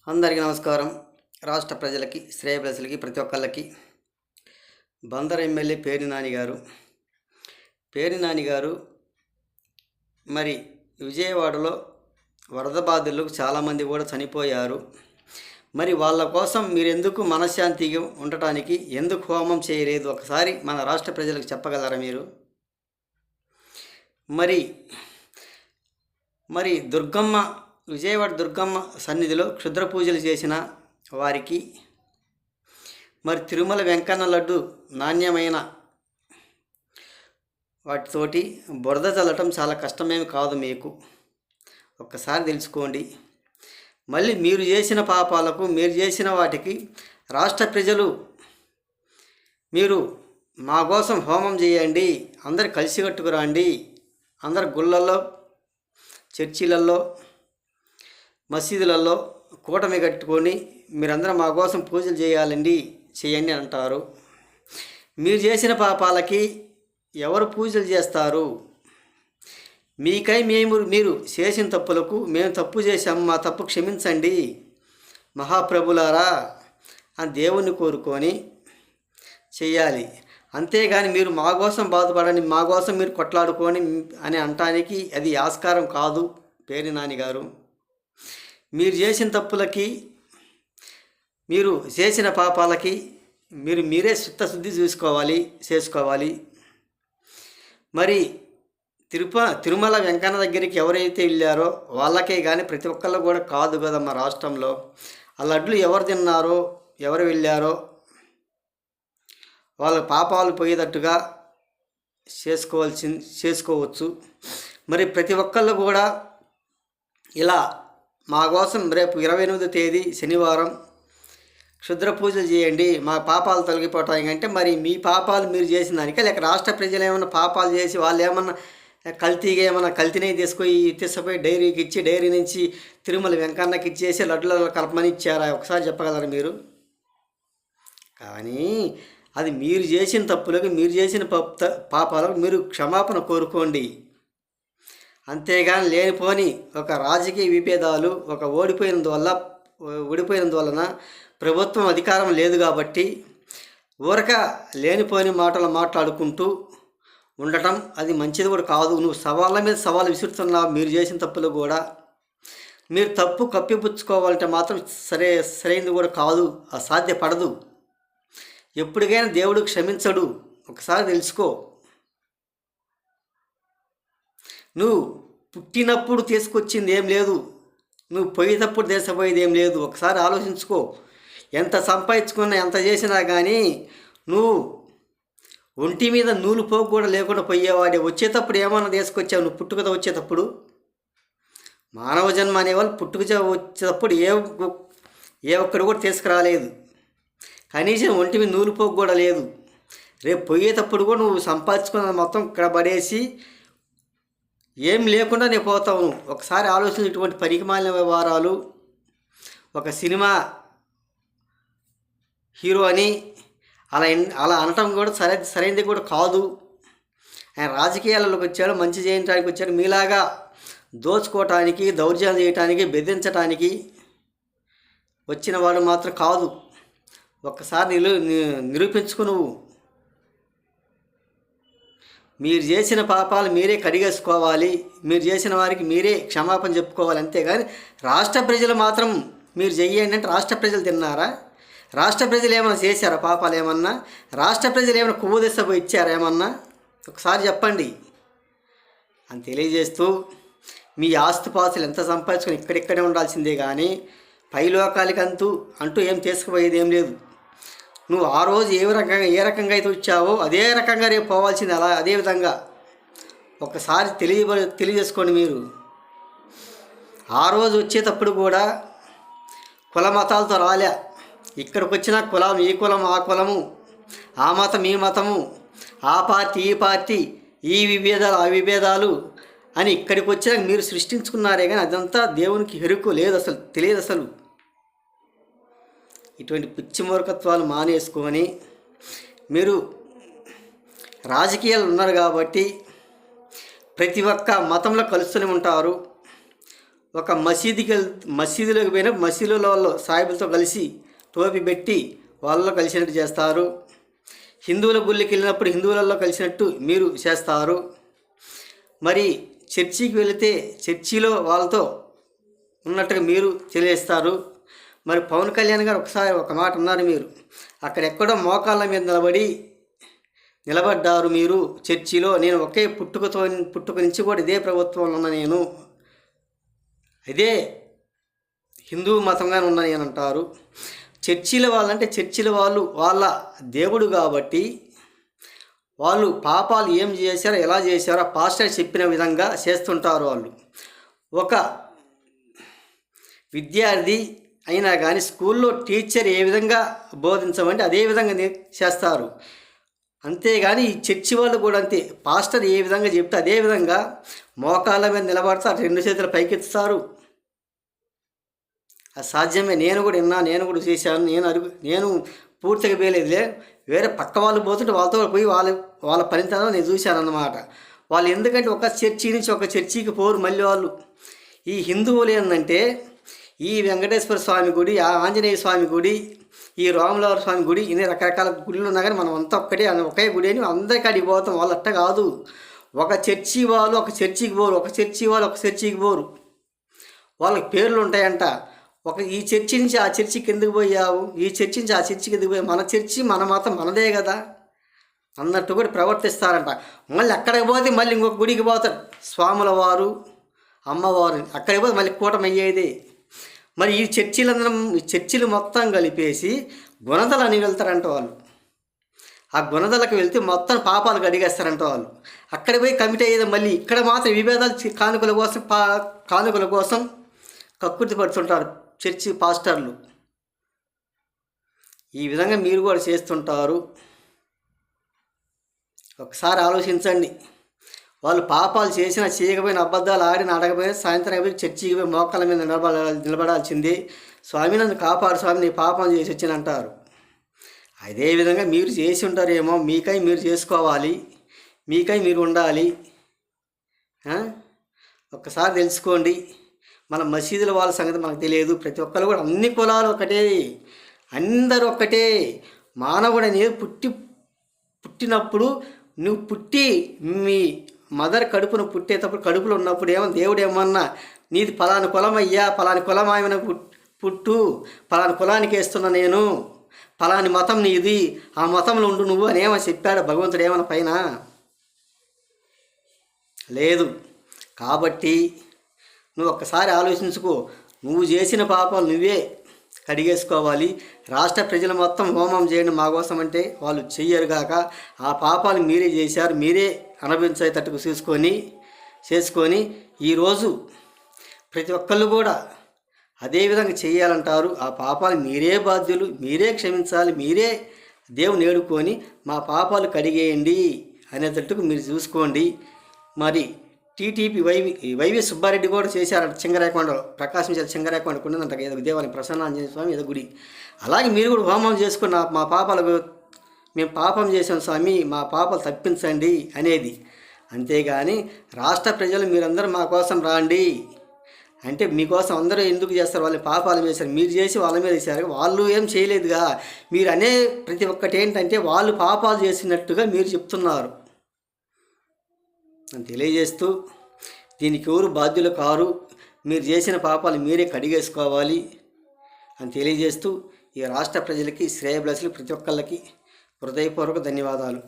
అందరికీ నమస్కారం. రాష్ట్ర ప్రజలకి, శ్రేయభిలాషులకి ప్రతి ఒక్కళ్ళకి బందర్ ఎమ్మెల్యే పేర్ని నాని గారు మరి విజయవాడలో వరద బాధితులకు చాలామంది కూడా చనిపోయారు. మరి వాళ్ళ కోసం మీరెందుకు మనశ్శాంతిగా ఉండటానికి ఎందుకు హోమం చేయలేదు? ఒకసారి మన రాష్ట్ర ప్రజలకు చెప్పగలరా మీరు? మరి దుర్గమ్మ, విజయవాడ దుర్గమ్మ సన్నిధిలో క్షుద్ర పూజలు చేసిన వారికి మరి తిరుమల వెంకన్న లడ్డు నాణ్యమైన వాటితోటి బురద చల్లటం చాలా కష్టమేమి కాదు. మీకు ఒక్కసారి తెలుసుకోండి. మళ్ళీ మీరు చేసిన పాపాలకు, మీరు చేసిన వాటికి రాష్ట్ర ప్రజలు మీరు మా కోసం హోమం చేయండి, అందరు కలిసికట్టుకురండి, అందరు గుళ్ళల్లో, చర్చిలలో, మసీదులలో కూటమి కట్టుకొని మీరందరూ మా కోసం పూజలు చేయండి అంటారు. మీరు చేసిన పాపాలకి ఎవరు పూజలు చేస్తారు? మీకై మీరు చేసిన తప్పులకు మేము తప్పు చేశాము, మా తప్పు క్షమించండి మహాప్రభులారా అని దేవుణ్ణి కోరుకొని చెయ్యాలి. అంతేగాని మీరు మా కోసం బాధపడండి, మా కోసం మీరు కొట్లాడుకొని అని అనటానికి అది ఆస్కారం కాదు. పేర్ని నాని గారు, మీరు చేసిన తప్పులకి, మీరు చేసిన పాపాలకి మీరే చిత్తశుద్ధి చేసుకోవాలి. మరి తిరుమల వెంకన్న దగ్గరికి ఎవరైతే వెళ్ళారో వాళ్ళకే కానీ ప్రతి ఒక్కళ్ళు కూడా కాదు కదా. మా రాష్ట్రంలో ఆ లడ్లు ఎవరు తిన్నారో, ఎవరు వాళ్ళ పాపాలు పోయేటట్టుగా చేసుకోవచ్చు. మరి ప్రతి ఒక్కళ్ళు కూడా ఇలా మా కోసం రేపు 28వ తేదీ శనివారం క్షుద్ర పూజలు చేయండి, మా పాపాలు తొలగిపోతాయి అంటే మరి మీ పాపాలు మీరు చేసిన దానికే, లేక రాష్ట్ర ప్రజలు ఏమన్నా పాపాలు చేసి వాళ్ళు ఏమన్నా కల్తీనే తీసుకుపోయి డైరీకి ఇచ్చి, డైరీ నుంచి తిరుమల వెంకన్నకి ఇచ్చేసి లడ్లలో కలపమని ఇచ్చారా? ఒకసారి చెప్పగలరు మీరు? కానీ అది మీరు చేసిన తప్పులకు, మీరు చేసిన పాపాలకు మీరు క్షమాపణ కోరుకోండి. అంతేగాని లేనిపోని ఒక రాజకీయ విభేదాలు, ఒక ఓడిపోయినందువలన ప్రభుత్వం అధికారం లేదు కాబట్టి ఊరక లేనిపోని మాటలు మాట్లాడుకుంటూ ఉండటం అది మంచిది కూడా కాదు. నువ్వు సవాళ్ళ మీద సవాళ్ళు విసురుతున్నావు. మీరు చేసిన తప్పులు కూడా మీరు తప్పు కప్పిపుచ్చుకోవాలంటే మాత్రం సరైనది కూడా కాదు, అసాధ్యపడదు. ఎప్పటికైనా దేవుడు క్షమించడు, ఒకసారి తెలుసుకో. నువ్వు పుట్టినప్పుడు తీసుకొచ్చింది ఏం లేదు, నువ్వు పోయేటప్పుడు తీసుకుపోయేది ఏం లేదు. ఒకసారి ఆలోచించుకో. ఎంత సంపాదించుకున్నా, ఎంత చేసినా కానీ నువ్వు ఒంటి మీద నూలు పోగు కూడా లేకుండా పోయేవాడే. వచ్చేటప్పుడు ఏమన్నా తీసుకొచ్చావు? నువ్వు పుట్టుకతో వచ్చేటప్పుడు, మానవ జన్మ అనేవాళ్ళు వచ్చేటప్పుడు ఏ ఒక్కడు కూడా తీసుకురాలేదు. కనీసం ఒంటి మీద నూలు పోగు కూడా లేదు. రేపు పోయేటప్పుడు కూడా నువ్వు సంపాదించుకున్న మొత్తం ఇక్కడ పడేసి ఏం లేకుండా నేను పోతావు. ఒకసారి ఆలోచన. ఇటువంటి పరిమాలిన వ్యవహారాలు ఒక సినిమా హీరో అని అలా అనటం కూడా సరైనది కూడా కాదు. ఆయన రాజకీయాలలోకి వచ్చాడు, మంచి చేయడానికి వచ్చాడు. మీలాగా దోచుకోవటానికి, దౌర్జన్యం చేయటానికి, బెదిరించడానికి వచ్చిన వాడు మాత్రం కాదు. ఒక్కసారి నిరూపించుకు. నువ్వు మీరు చేసిన పాపాలు మీరే కడిగేసుకోవాలి, మీరు చేసిన వారికి మీరే క్షమాపణ చెప్పుకోవాలి. అంతేగాని రాష్ట్ర ప్రజలు మాత్రం మీరు చెయ్యండి అంటే రాష్ట్ర ప్రజలు తిన్నారా? రాష్ట్ర ప్రజలు ఏమైనా చేశారా పాపాలు? ఏమన్నా రాష్ట్ర ప్రజలు ఏమైనా కొవ్వు తెస్తపోయి ఇచ్చారా? ఏమన్నా ఒకసారి చెప్పండి అని తెలియజేస్తూ, మీ ఆస్తుపాస్తులు ఎంత సంపాదించుకొని ఇక్కడిక్కడే ఉండాల్సిందే కానీ పైలోకాలకి అంటూ ఏం తీసుకుపోయేది ఏం లేదు. నువ్వు ఆ రోజు ఏ రకంగా అయితే వచ్చావో అదే రకంగా రేపు పోవాల్సింది. అదే విధంగా ఒకసారి తెలియజేసుకోండి. మీరు ఆ రోజు వచ్చేటప్పుడు కూడా కుల మతాలతో రాలే. ఇక్కడికి వచ్చిన కులం, ఈ కులం, ఆ కులము, ఆ మతం, ఈ మతము, ఆ పార్టీ, ఈ పార్టీ, ఈ విభేదాలు, ఆ విభేదాలు అని ఇక్కడికి వచ్చినా మీరు సృష్టించుకున్నారే కానీ అదంతా దేవునికి ఎరుకు లేదు, అసలు తెలియదు. అసలు ఇటువంటి పిచ్చి మూర్ఖత్వాలు మానేసుకొని మీరు రాజకీయాలు ఉన్నారు కాబట్టి ప్రతి ఒక్క మతంలో కలుస్తూనే ఉంటారు. ఒక మసీదులోకి పోయినా మసీదులో వాళ్ళు సాయిబులతో కలిసి టోపీ పెట్టి వాళ్ళలో కలిసినట్టు చేస్తారు. హిందువుల గుళ్ళకి వెళ్ళినప్పుడు హిందువులలో కలిసినట్టు మీరు చేస్తారు. మరి చర్చికి వెళితే చర్చిలో వాళ్ళతో ఉన్నట్టుగా మీరు తెలియస్తారు. మరి పవన్ కళ్యాణ్ గారు ఒకసారి ఒక మాట అన్నారు, మీరు అక్కడెక్కడో మోకాళ్ళ మీద నిలబడ్డారు మీరు చర్చిలో. నేను ఒకే పుట్టుక నుంచి కూడా ఇదే ప్రభుత్వంలో ఉన్న నేను, ఇదే హిందూ మతంగానే ఉన్నా నేను అంటారు. చర్చిల వాళ్ళంటే చర్చిల వాళ్ళు వాళ్ళ దేవుడు కాబట్టి వాళ్ళు పాపాలు ఏం చేశారో ఎలా చేశారో పాస్టర్ చెప్పిన విధంగా చేస్తుంటారు. వాళ్ళు ఒక విద్యార్థి అయినా కానీ స్కూల్లో టీచర్ ఏ విధంగా బోధించమంటే అదే విధంగా చేస్తారు. అంతేగాని ఈ చర్చి వాళ్ళు కూడా అంతే, పాస్టర్ ఏ విధంగా చెప్తే అదే విధంగా మోకాళ్ళ మీద నిలబడతారు, 2 చేతులు పైకెత్తుతారు. అది సాధ్యమే. నేను కూడా విన్నా, నేను కూడా చేశాను. నేను పూర్తిగా వేయలేదులే, వేరే పక్క వాళ్ళు పోతుంటే వాళ్ళతో పోయి వాళ్ళ పనితనం నేను చూశాను అన్నమాట. వాళ్ళు ఎందుకంటే ఒక చర్చి నుంచి ఒక చర్చికి పోరు. మళ్ళీ వాళ్ళు ఈ హిందువులు ఏంటంటే ఈ వెంకటేశ్వర స్వామి గుడి, ఆ ఆంజనేయ స్వామి గుడి, ఈ రాములవారి స్వామి గుడి, ఇన్ని రకరకాల గుళ్ళు ఉన్నా కానీ మనం అంతా ఒకే గుడి అని అందరికీ అడిగి పోతాం. వాళ్ళు అట్ట కాదు. ఒక చర్చి వాళ్ళు ఒక చర్చికి పోరు, ఒక చర్చి వాళ్ళు ఒక చర్చికి పోరు. వాళ్ళకి పేర్లు ఉంటాయంట. ఈ చర్చి నుంచి ఆ చర్చికి ఎందుకు పోయావు, ఈ చర్చి నుంచి ఆ చర్చికి ఎందుకు పోయావు, మన చర్చి మన మతం మనదే కదా అన్నట్టు కూడా ప్రవర్తిస్తారంట. మళ్ళీ అక్కడికి పోతే మళ్ళీ ఇంకొక గుడికి పోతారు, స్వాముల వారు అమ్మవారు, అక్కడికి పోతే మళ్ళీ కూటమి అయ్యేది. మరి ఈ చర్చిలు మొత్తం కలిపేసి గుణదలు అని వెళ్తారంట వాళ్ళు. ఆ గుణదలకు వెళ్తే మొత్తం పాపాలు కడిగేస్తారంట వాళ్ళు. అక్కడ పోయి కమిటీ అయ్యేది. మళ్ళీ ఇక్కడ మాత్రం విభేదాలు కానుకల కోసం కక్కుర్తి పడుతుంటారు చర్చి పాస్టర్లు. ఈ విధంగా మీరు కూడా చేస్తుంటారు. ఒకసారి ఆలోచించండి. వాళ్ళు పాపాలు చేసిన, చేయకపోయిన, అబద్ధాలు ఆడిన, అడగపోయిన సాయంత్రం అయిపోయి చర్చికి పోయి మోకాళ్ళ మీద నిలబడాల్సింది. స్వామి నన్ను కాపాడు స్వామి, నీ పాపం చేసి వచ్చిన అంటారు. అదేవిధంగా మీరు చేసి ఉంటారేమో, మీకై మీరు చేసుకోవాలి, మీకై మీరు ఉండాలి. ఒక్కసారి తెలుసుకోండి. మన మసీదుల వాళ్ళ సంగతి మనకు తెలియదు. ప్రతి ఒక్కరు కూడా అన్ని కులాలు ఒకటే, అందరూ ఒక్కటే. మానవుడు అనేది పుట్టినప్పుడు నువ్వు మీ మదర్ కడుపును పుట్టేటప్పుడు కడుపులో ఉన్నప్పుడు దేవుడు ఏమన్నా నీది పలాని కులం అయ్యా, పలాని కులం ఆయన పుట్టు, పలాని కులానికి వేస్తున్నా నేను, పలాని మతం నీది, ఆ మతంలో ఉండు నువ్వు అని ఏమని చెప్పాడు భగవంతుడు? ఏమన్నా పైన లేదు. కాబట్టి నువ్వు ఒక్కసారి ఆలోచించుకో. నువ్వు చేసిన పాపాలు నువ్వే కడిగేసుకోవాలి. రాష్ట్ర ప్రజలు మొత్తం హోమం చేయండి మా కోసం అంటే వాళ్ళు చెయ్యరు కాక ఆ పాపాలు మీరే చేశారు, మీరే అనుభవించేటట్టుకు చేసుకొని ఈరోజు ప్రతి ఒక్కళ్ళు కూడా అదేవిధంగా చేయాలంటారు. ఆ పాపాలు మీరే బాధ్యులు, మీరే క్షమించాలి, మీరే దేవుని ఏడుకొని మా పాపాలు కడిగేయండి అనేటట్టుకు మీరు చూసుకోండి. మరి టీటీపీ వైవి సుబ్బారెడ్డి కూడా చేశారంట చింగరాయకొండలో, ప్రకాశం జిల్లా చింగరాయకొండ ఉండదంట ఏదో దేవాలయం, ప్రసన్న ఆంజనేయ స్వామి ఏదో గుడి. అలాగే మీరు కూడా హోమం చేసుకున్న మా పాపాలు, మేము పాపం చేసాం స్వామి, మా పాపాలు తప్పించండి అనేది. అంతేగాని రాష్ట్ర ప్రజలు మీరందరూ మా కోసం రాండి అంటే మీకోసం అందరూ ఎందుకు చేస్తారు? వాళ్ళు పాపాలు చేశారు, మీరు చేసి వాళ్ళ మీద వేశారు, వాళ్ళు ఏం చేయలేదుగా. మీరు అనే ప్రతి ఒక్కటి ఏంటంటే వాళ్ళు పాపాలు చేసినట్టుగా మీరు చెప్తున్నారు అని తెలియజేస్తూ, దీనికి ఎవరు బాధ్యులు కారు, మీరు చేసిన పాపాలు మీరే కడిగేసుకోవాలి అని తెలియజేస్తూ, ఈ రాష్ట్ర ప్రజలకి శ్రేయభిలాషులు ప్రతి ఒక్కళ్ళకి హృదయపూర్వక ధన్యవాదాలు.